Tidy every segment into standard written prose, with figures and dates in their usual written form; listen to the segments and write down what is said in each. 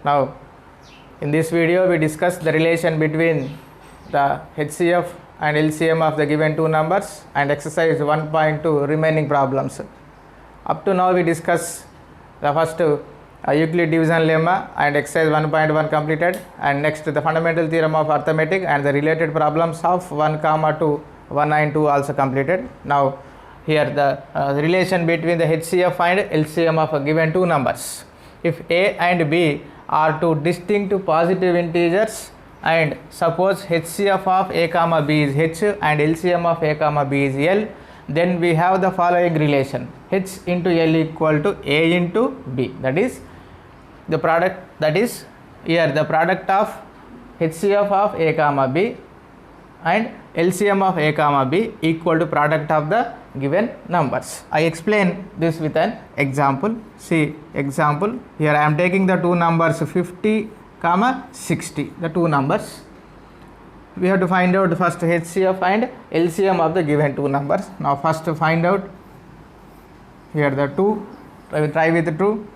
Now, in this video, we discuss the relation between the HCF and LCM of the given two numbers and exercise 1.2 remaining problems. Up to now, we discuss the first Euclid division lemma and exercise 1.1 completed, and next the fundamental theorem of arithmetic and the related problems of 1, 2, 1 and 2 also completed. Now, here the relation between the HCF and LCM of a given two numbers. If A and B are two distinct positive integers and suppose HCF of A comma B is H and LCM of A comma B is L, then we have the following relation: H into L equal to A into B. That is the product, that is here the product of HCF of A comma B and LCM of A comma B equal to product of the given numbers. I explain this with an example. See example, here I am taking the two numbers 50 comma 60, the two numbers. We have to find out first HCF and LCM of the given two numbers. Now first to find out here the 2, I will try with the 2,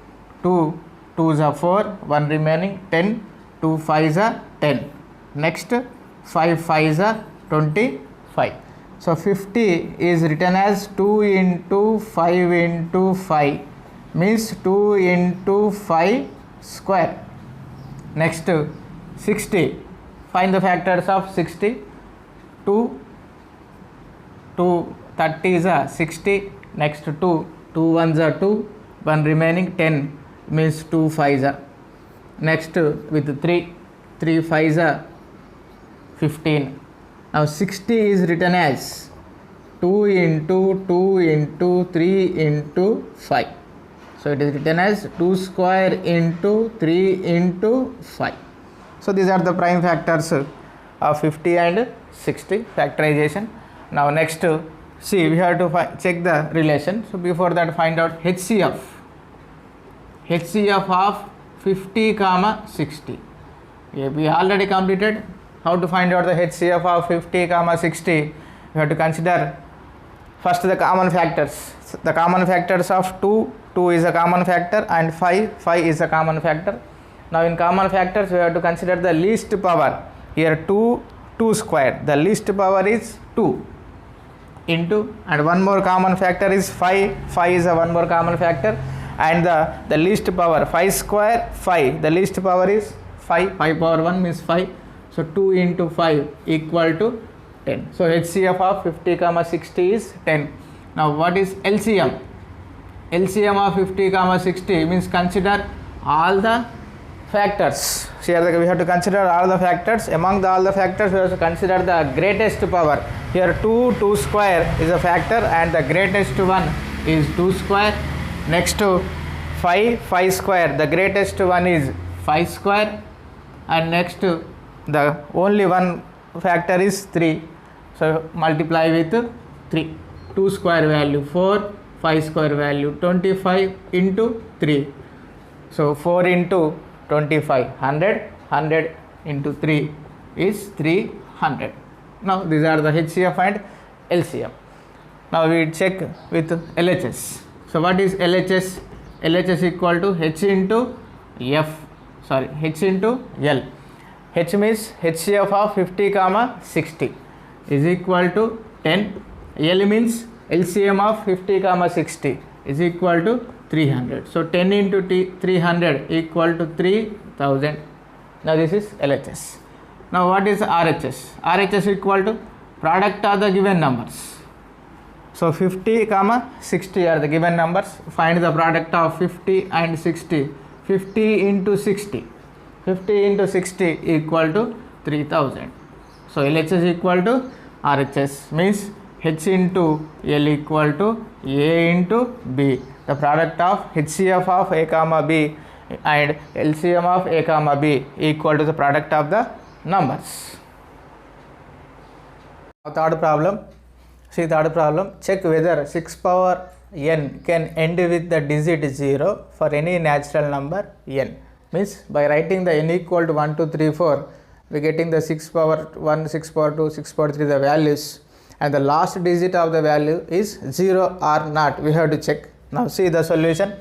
2 2s are 4, 1 remaining 10, 2 5s are 10, next 5 5s are 25. So 50 is written as 2 into 5 into 5 means 2 into 5 square. Next 60, find the factors of 60, 2 30s are 60, next 2 1s are 2, 1 remaining 10 means 2 5s are, next with 3 5s are 15. Now 60 is written as 2 into 2 into 3 into 5. So it is written as 2 square into 3 into 5. So these are the prime factors of 50 and 60 factorization. Now next, see, we have to check the relation. So before that, find out HCF of 50 comma 60. We already completed. How to find out the HCF of 50 comma 60? We have to consider first the common factors. The common factors of 2 is a common factor and 5 is a common factor. Now in common factors we have to consider the least power. Here 2 square, the least power is 2 into, and one more common factor is 5 is a one more common factor, and the least power 5 square 5, the least power is 5 power 1 means 5. So 2 into 5 equal to 10. So HCF of 50 comma 60 is 10. Now what is LCM? LCM of 50 comma 60 means consider all the factors. Here we have to consider all the factors. Among all the factors we have to consider the greatest power. Here 2 square is a factor and the greatest one is 2 square. Next to 5 square, the greatest one is 5 square, and next to the only one factor is 3. So multiply with 3. 2 square value 4, 5 square value 25 into 3. So 4 into 25 100 into 3 is 300. Now these are the HCF and LCM. Now we check with LHS. So what is LHS? LHS equal to H into H into L. H means HCF of 50 comma 60 is equal to 10. L means LCM of 50 comma 60 is equal to 300. So 10 into 300 equal to 3000. Now this is LHS. Now what is RHS? RHS equal to product of the given numbers. So 50 comma 60 are the given numbers. Find the product of 50 and 60. 50 into 60. 50 into 60 equal to 3000. So LHS equal to RHS means H into L equal to A into B. The product of HCF of A comma B and LCM of A comma B equal to the product of the numbers. Now third problem. See third problem. Check whether 6 power n can end with the digit 0 for any natural number n. Means by writing the n equal to 1, 2, 3, 4, we are getting the 6 power 1, 6 power 2, 6 power 3 the values, and the last digit of the value is 0 or not. We have to check. Now see the solution.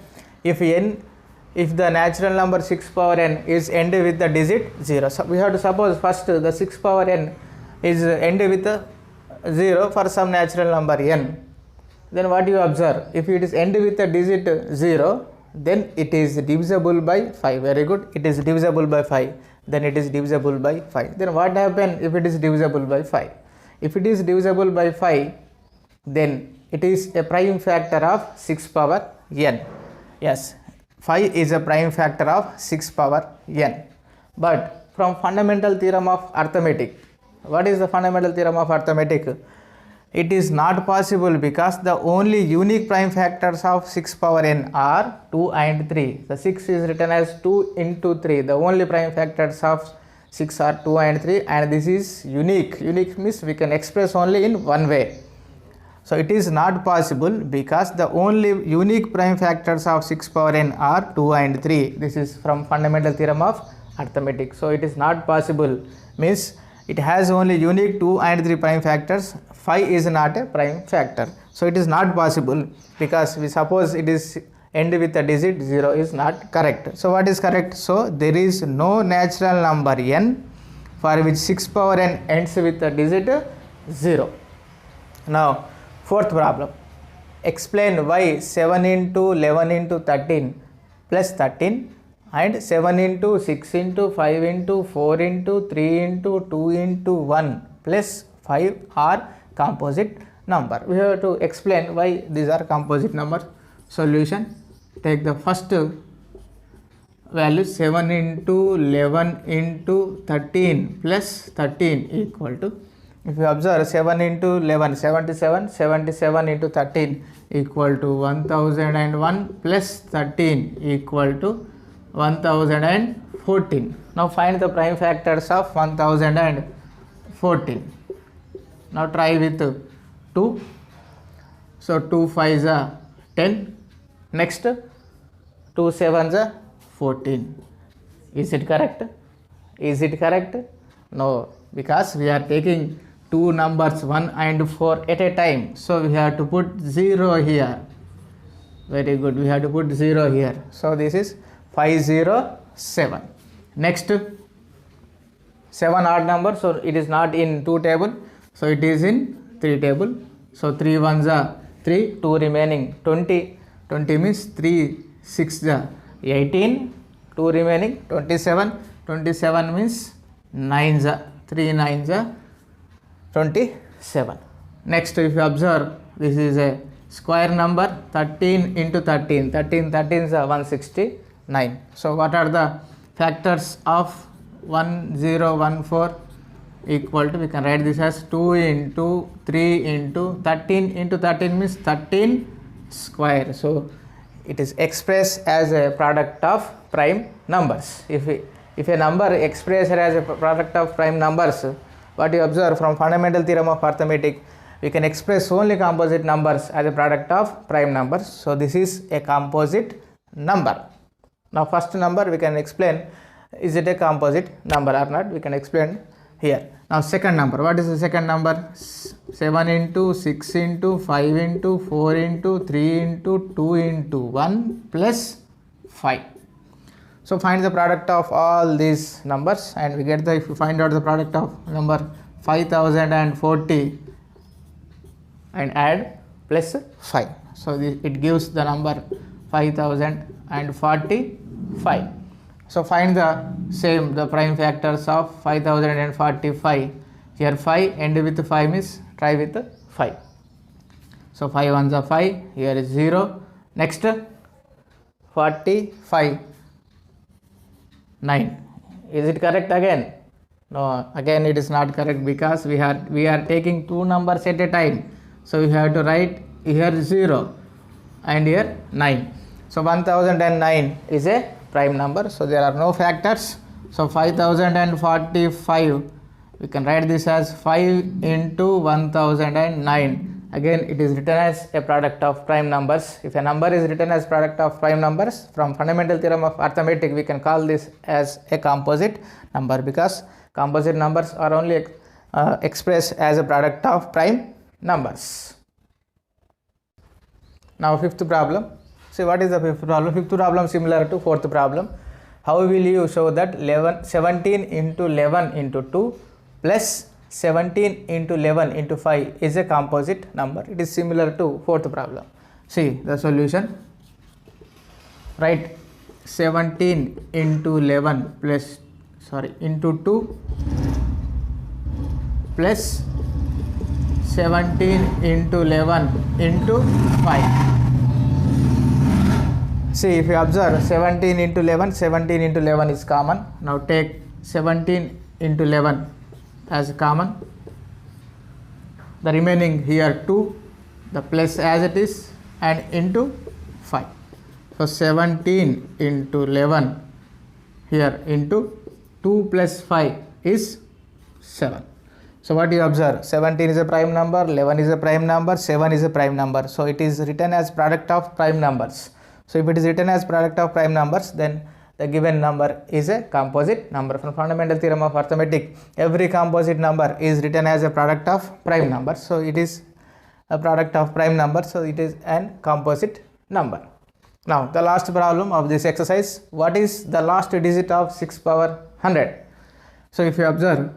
If n if the natural number 6 power n is end with the digit 0. So we have to suppose first the 6 power n is end with a 0 for some natural number n. Then what you observe? If it is end with a digit 0, then it is divisible by 5. Very good. It is divisible by 5. Then it is divisible by 5. Then what happens if it is divisible by 5? If it is divisible by 5, then it is a prime factor of 6 power n. Yes, 5 is a prime factor of 6 power n. But from fundamental theorem of arithmetic, what is the fundamental theorem of arithmetic? It is not possible because the only unique prime factors of 6 power n are 2 and 3. The 6 is written as 2 into 3. The only prime factors of 6 are 2 and 3, and this is unique. Unique means we can express only in one way. So it is not possible because the only unique prime factors of 6 power n are 2 and 3. This is from fundamental theorem of arithmetic. So it is not possible means it has only unique 2 and 3 prime factors. 5 is not a prime factor. So it is not possible because we suppose it is end with a digit 0 is not correct. So what is correct? So there is no natural number n for which 6 power n ends with a digit 0. Now fourth problem. Explain why 7 into 11 into 13 plus 13 and 7 into 6 into 5 into 4 into 3 into 2 into 1 plus 5 are composite number. We have to explain why these are composite number. Solution. Take the first value 7 into 11 into 13 plus 13 equal to, if you observe 7 into 11, 77, 77 into 13 equal to 1001 plus 13 equal to 1014. Now find the prime factors of 1014. Now try with 2. So 2 5s are 10. Next 2 7s are 14. Is it correct? Is it correct? No, because we are taking two numbers 1 and 4 at a time. So we have to put 0 here. Very good. We have to put 0 here. So this is 507. Next 7 odd number. So it is not in 2 table. So it is in 3 table. So 3 1s are 3. 2 remaining 20. 20 means 3 6 are 18. 2 remaining 27. 27 means 9s are 3 9s are 27. Next, if you observe, this is a square number 13 into 13. 13 13s are 169. So what are the factors of 1014 equal to, we can write this as 2 into 3 into 13 into 13 means 13 square. So it is expressed as a product of prime numbers. If a number expressed as a product of prime numbers, what you observe from fundamental theorem of arithmetic, we can express only composite numbers as a product of prime numbers. So this is a composite number. Now first number we can explain, is it a composite number or not, we can explain here. Now second number, what is the second number? 7 into 6 into 5 into 4 into 3 into 2 into 1 plus 5. So find the product of all these numbers, and we get the, if you find out the product of number 5040 and add plus 5. So it gives the number 5045. So find the same, the prime factors of 5045. Here 5 end with 5 means try with 5. So 5 ones are 5. Here is 0. Next 45 9. Is it correct again? No, again it is not correct because we are taking two numbers at a time. So we have to write here 0 and here 9. So 1009 is a prime number. So there are no factors. So 5045, we can write this as 5 into 1009. Again it is written as a product of prime numbers. If a number is written as product of prime numbers, from fundamental theorem of arithmetic we can call this as a composite number, because composite numbers are only expressed as a product of prime numbers. Now fifth problem, See, what is the fifth problem? Fifth problem similar to fourth problem. How will you show that 17 into 11 into 2 plus 17 into 11 into 5 is a composite number? It is similar to fourth problem. See the solution. Write 17 into 11 plus into 2 plus 17 into 11 into 5. See, if you observe 17 into 11, 17 into 11 is common. Now take 17 into 11 as common. The remaining here 2, the plus as it is, and into 5. So 17 into 11 here into 2 plus 5 is 7. So what you observe? 17 is a prime number, 11 is a prime number, 7 is a prime number. So it is written as product of prime numbers. So if it is written as product of prime numbers, then the given number is a composite number. From fundamental theorem of arithmetic, every composite number is written as a product of prime number. So it is a product of prime number. So it is an composite number. Now the last problem of this exercise. What is the last digit of 6 power 100? So if you observe,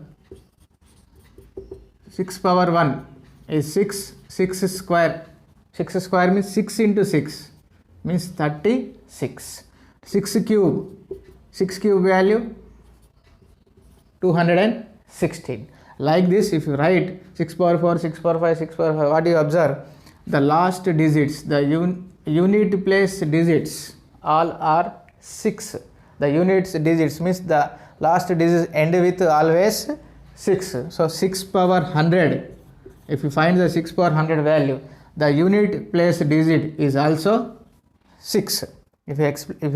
6 power 1 is 6. 6 square. 6 square means 6 into 6. Means 36. 6 cube value 216. Like this, if you write 6 power 4, 6 power 5, 6 power 5, what do you observe? The last digits, the unit place digits, all are 6. The units digits means the last digits end with always 6. So 6 power 100, if you find the 6 power 100 value, the unit place digit is also 6. If you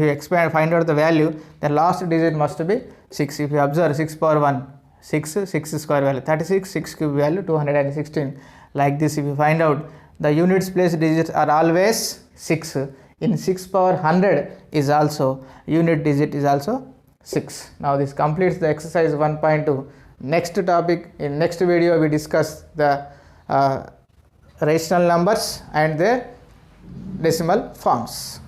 expand, find out the value, the last digit must be 6. If you observe 6 power 1, 6 square value 36, 6 cube value 216. Like this, if you find out, the units place digits are always 6. In 6 power 100 is also unit digit is also 6. Now this completes the exercise 1.2. Next topic, in next video we discuss the rational numbers and their decimal forms.